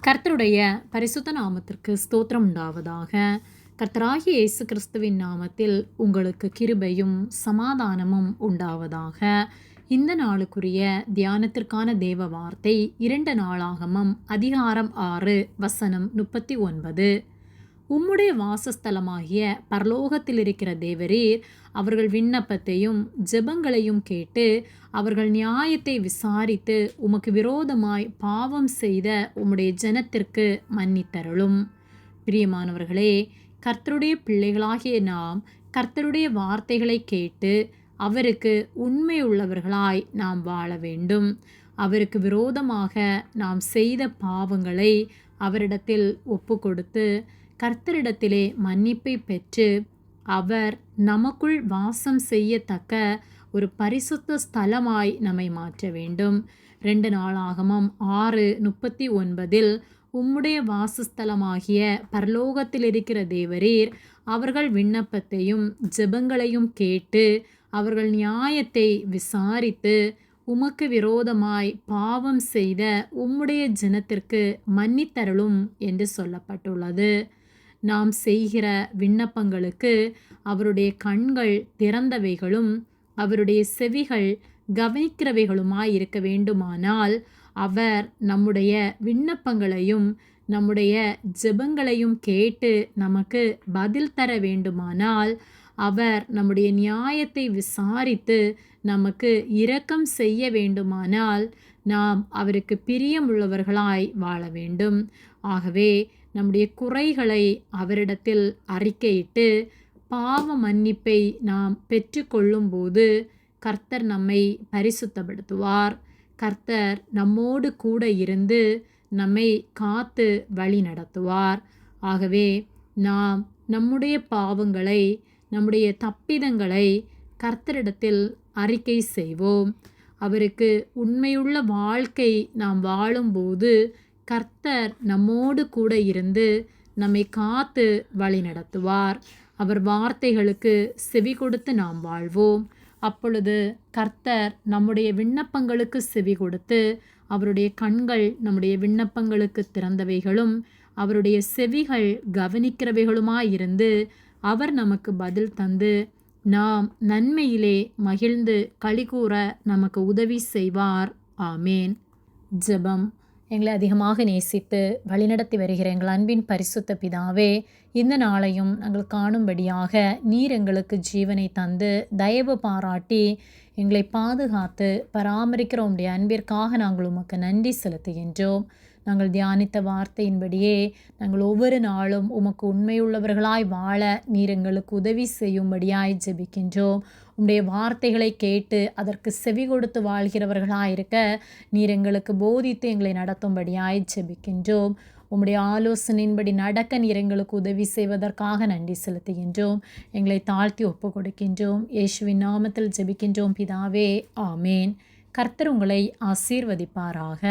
கர்த்தருடைய பரிசுத்த நாமத்திற்கு ஸ்தோத்திரம் உண்டாவதாக. கர்த்தராகிய இயேசு கிறிஸ்துவின் நாமத்தில் உங்களுக்கு கிருபையும் சமாதானமும் உண்டாவதாக. இந்த நாளுக்குரிய தியானத்திற்கான தேவ வார்த்தை 2 நாளாகமம் அதிகாரம் 6 வசனம் 39. உம்முடைய வாசஸ்தலமாகிய பரலோகத்தில் இருக்கிற தேவரீர் அவர்கள் விண்ணப்பத்தையும் ஜெபங்களையும் கேட்டு அவர்கள் நியாயத்தை விசாரித்து உமக்கு விரோதமாய் பாவம் செய்த உம்முடைய ஜனத்திற்கு மன்னித்தருளும். பிரியமானவர்களே, கர்த்தருடைய பிள்ளைகளாகிய நாம் கர்த்தருடைய வார்த்தைகளை கேட்டு அவருக்கு உண்மையுள்ளவர்களாய் நாம் வாழ வேண்டும். அவருக்கு விரோதமாக நாம் செய்த பாவங்களை அவரிடத்தில் ஒப்பு கொடுத்து கர்த்தரிடத்திலே மன்னிப்பை பெற்று அவர் நமக்குள் வாசம் செய்யத்தக்க ஒரு பரிசுத்த ஸ்தலமாய் நம்மை மாற்ற வேண்டும். 2 நாளாகமம் 6:39 உம்முடைய வாசஸ்தலமாகிய பரலோகத்தில் இருக்கிற தேவரீர் அவர்கள் விண்ணப்பத்தையும் ஜெபங்களையும் கேட்டு அவர்கள் நியாயத்தை விசாரித்து உமக்கு விரோதமாய் பாவம் செய்த உம்முடைய ஜனத்திற்கு மன்னித்தருளும் என்று சொல்லப்பட்டுள்ளது. நாம் செய்கிற விண்ணப்பங்களுக்கு அவருடைய கண்கள் திறந்தவைகளும் அவருடைய செவிகள் கவனிக்கிறவைகளுமாய் இருக்க வேண்டுமானால் அவர் நம்முடைய விண்ணப்பங்களையும் நம்முடைய ஜெபங்களையும் கேட்டு நமக்கு பதில் தர வேண்டுமானால் அவர் நம்முடைய நியாயத்தை விசாரித்து நமக்கு இரக்கம் செய்ய வேண்டுமானால் நாம் அவருக்கு பிரியமுள்ளவர்களாய் வாழ வேண்டும். ஆகவே நம்முடைய குறைகளை அவரிடத்தில் அறிக்கையிட்டு பாவ மன்னிப்பை நாம் பெற்றுக்கொள்ளும்போது கர்த்தர் நம்மை பரிசுத்தப்படுத்துவார். கர்த்தர் நம்மோடு கூட இருந்து நம்மை காத்து வழி நடத்துவார். ஆகவே நாம் நம்முடைய பாவங்களை நம்முடைய தப்பிதங்களை கர்த்தரிடத்தில் அறிக்கை செய்வோம். அவருக்கு உண்மையுள்ள வாழ்க்கை நாம் வாழும்போது கர்த்தர் நம்மோடு கூட இருந்து நம்மை காத்து வழி நடத்துவார். அவர் வார்த்தைகளுக்கு செவி கொடுத்து நாம் வாழ்வோம். அப்பொழுது கர்த்தர் நம்முடைய விண்ணப்பங்களுக்கு செவி கொடுத்து அவருடைய கண்கள் நம்முடைய விண்ணப்பங்களுக்கு திறந்தவைகளும் அவருடைய செவிகள் கவனிக்கிறவைகளுமாயிருந்து அவர் நமக்கு பதில் தந்து நாம் நன்மையிலே மகிழ்ந்து களிகூற நமக்கு உதவி செய்வார். ஆமேன். ஜெபம். எங்களை அதிகமாக நேசித்து வழிநடத்தி வருகிற எங்கள் அன்பின் பரிசுத்த பிதாவே, இந்த நாளையும் நாங்கள் காணும்படியாக நீர் எங்களுக்கு ஜீவனை தந்து தயவு பாராட்டி எங்களை பாதுகாத்து பராமரிக்கிற உம்முடைய அன்பிற்காக நாங்கள் உமக்கு நன்றி செலுத்துகின்றோம். நாங்கள் தியானித்த வார்த்தையின்படியே நாங்கள் ஒவ்வொரு நாளும் உமக்கு உண்மையுள்ளவர்களாய் வாழ நீர் எங்களுக்கு உதவி செய்யும்படியாய் ஜெபிக்கின்றோம். உம்முடைய வார்த்தைகளை கேட்டு அதற்கு செவி கொடுத்து வாழ்கிறவர்களாயிருக்க நீர் எங்களுக்கு போதித்து எங்களை நடத்தும்படியாய் ஜெபிக்கின்றோம். உம்முடைய ஆலோசனையின்படி நடக்க நீர் எங்களுக்கு உதவி செய்வதற்காக நன்றி செலுத்துகின்றோம். எங்களை தாழ்த்தி ஒப்பு கொடுக்கின்றோம். இயேசுவின் நாமத்தில் ஜெபிக்கின்றோம் பிதாவே. ஆமேன். கர்த்தர் உங்களை ஆசீர்வதிப்பாராக.